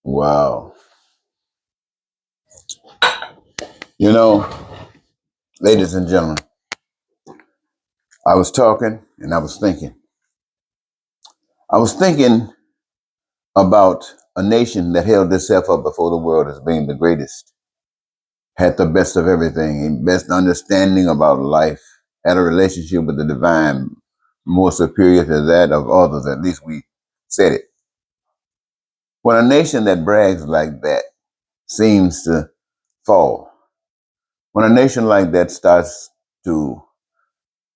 Wow. You know, ladies and gentlemen, I was talking and I was thinking. I was thinking about a nation that held itself up before the world as being the greatest, had the best of everything, best understanding about life, had a relationship with the divine more superior to that of others. At least we said it. When a nation that brags like that seems to fall, when a nation like that starts to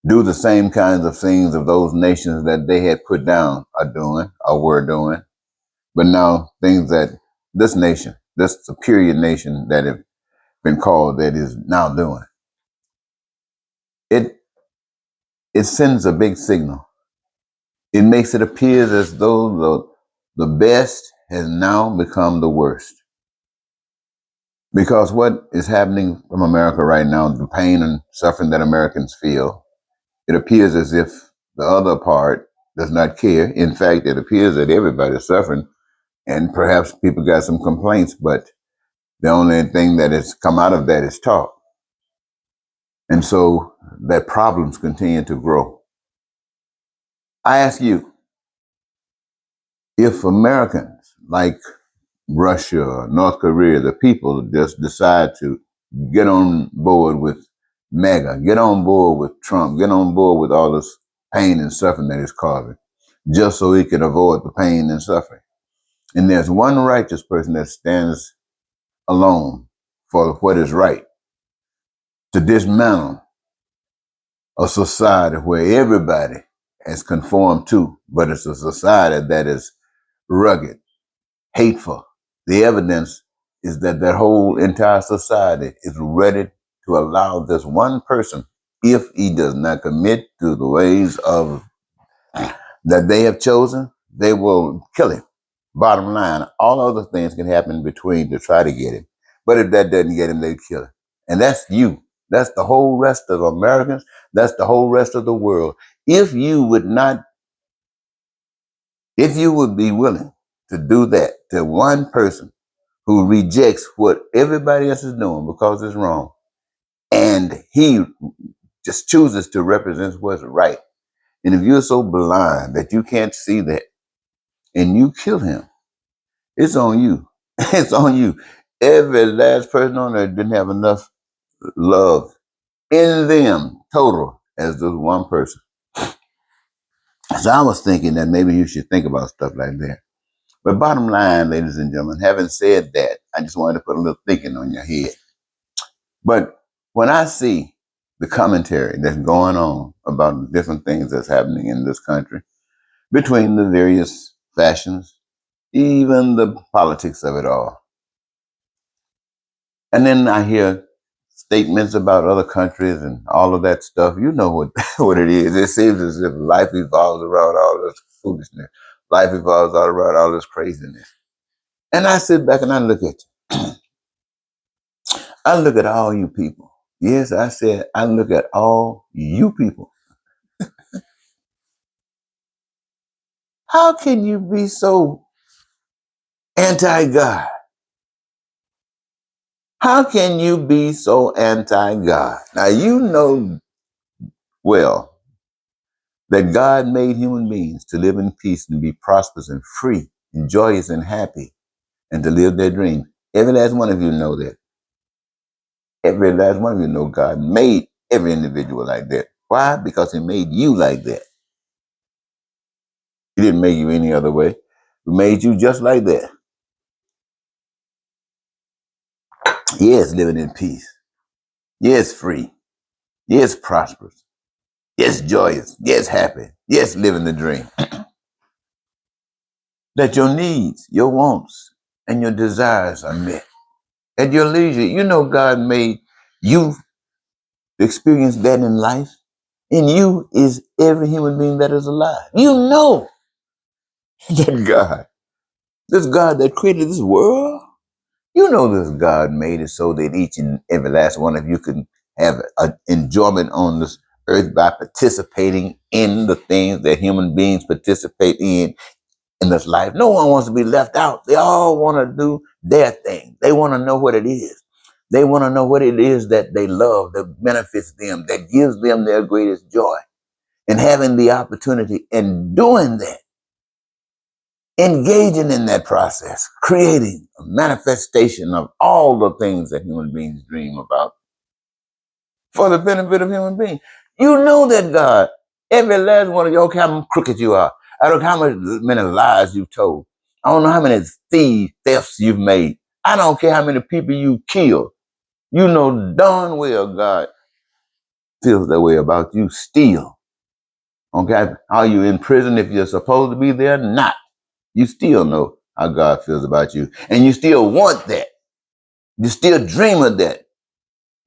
do the same kinds of things of those nations that they had put down are doing or were doing, but now things that this nation, this superior nation that have been called that is now doing, it it sends a big signal. It makes it appear as though the best has now become the worst. Because what is happening from America right now, the pain and suffering that Americans feel, it appears as if the other part does not care. In fact, it appears that everybody's suffering, and perhaps people got some complaints, but the only thing that has come out of that is talk. And so that problems continue to grow. I ask you, if Americans like Russia, North Korea, the people just decide to get on board with MAGA, get on board with Trump, get on board with all this pain and suffering that it's causing, just so he can avoid the pain and suffering. And there's one righteous person that stands alone for what is right, to dismantle a society where everybody has conformed to, but it's a society that is rugged, hateful. The evidence is that that whole entire society is ready to allow this one person, if he does not commit to the ways of that they have chosen, they will kill him. Bottom line, all other things can happen in between to try to get him. But if that doesn't get him, they kill him. And that's you. That's the whole rest of Americans. That's the whole rest of the world. If you would not, if you would be willing to do that to one person who rejects what everybody else is doing because it's wrong, and he just chooses to represent what's right. And if you're so blind that you can't see that and you kill him, it's on you. It's on you. Every last person on earth didn't have enough love in them total as this one person. So I was thinking that maybe you should think about stuff like that. But bottom line, ladies and gentlemen, having said that, I just wanted to put a little thinking on your head. But when I see the commentary that's going on about the different things that's happening in this country, between the various fashions, even the politics of it all, and then I hear statements about other countries and all of that stuff. You know what what it is. It seems as if life evolves around all this foolishness. Life evolves all around all this craziness. And I sit back and I look at you. I look at all you people. Yes, I said I look at all you people. How can you be so anti-God? How can you be so anti-God? Now you know well that God made human beings to live in peace and be prosperous and free and joyous and happy and to live their dreams. Every last one of you know that. Every last one of you know God made every individual like that. Why? Because he made you like that. He didn't make you any other way. He made you just like that. Yes, living in peace. Yes, free. Yes, prosperous. Yes, joyous. Yes, happy. Yes, living the dream. That your needs, your wants, and your desires are met. At your leisure, you know God made you experience that in life. In you is every human being that is alive. You know that God, this God that created this world, you know this God made it so that each and every last one of you can have an enjoyment on this earth by participating in the things that human beings participate in in this life. No one wants to be left out. They all want to do their thing. They want to know what it is. They want to know what it is that they love, that benefits them, that gives them their greatest joy. And having the opportunity and doing that, engaging in that process, creating a manifestation of all the things that human beings dream about for the benefit of human beings. You know that God, every last one of you, okay, how crooked you are. I don't know how many lies you've told. I don't know how many thefts you've made. I don't care how many people you killed. You know darn well God feels that way about you still. Okay? Are you in prison if you're supposed to be there? Not. You still know how God feels about you. And you still want that. You still dream of that.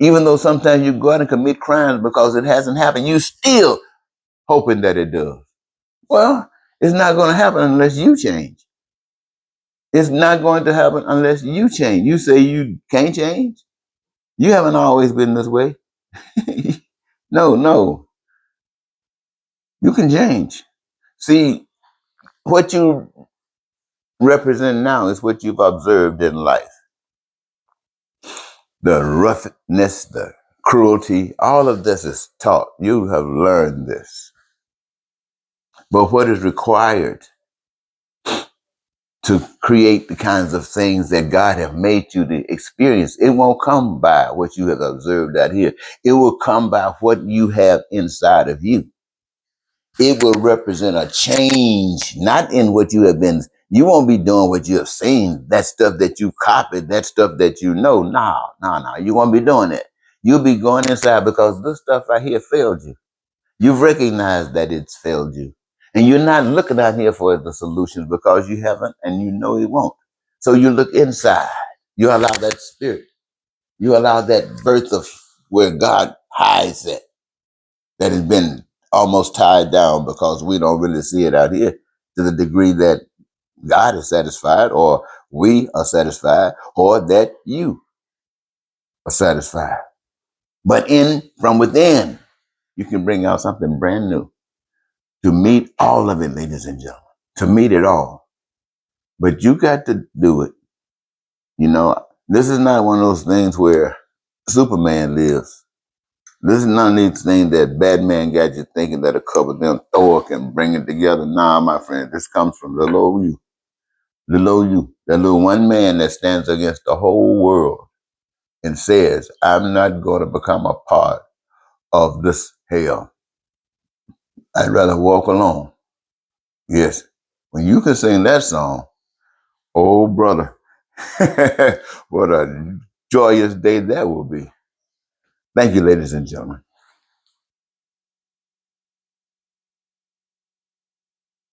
Even though sometimes you go out and commit crimes because it hasn't happened, you still hoping that it does. Well, it's not going to happen unless you change. It's not going to happen unless you change. You say you can't change? You haven't always been this way. No. You can change. See, what you represent now is what you've observed in life. The roughness, the cruelty, all of this is taught. You have learned this. But what is required to create the kinds of things that God have made you to experience, it won't come by what you have observed out here. It will come by what you have inside of you. It will represent a change, not in what you have been. You won't be doing what you have seen, that stuff that you copied, that stuff that you know. No. You won't be doing it. You'll be going inside because this stuff right here failed you. You've recognized that it's failed you. And you're not looking out here for the solutions because you haven't and you know it won't. So you look inside. You allow that spirit. You allow that birth of where God hides it, that has been almost tied down because we don't really see it out here to the degree that God is satisfied or we are satisfied or that you are satisfied. But from within, you can bring out something brand new to meet all of it, ladies and gentlemen, to meet it all. But you got to do it. You know, this is not one of those things where Superman lives. This is none of these things that Batman got you thinking that a couple of them Thor can bring it together. Nah, my friend, this comes from little old you. Little old you. That little one man that stands against the whole world and says, I'm not going to become a part of this hell. I'd rather walk alone. Yes. When you can sing that song, oh brother, what a joyous day that will be. Thank you, ladies and gentlemen.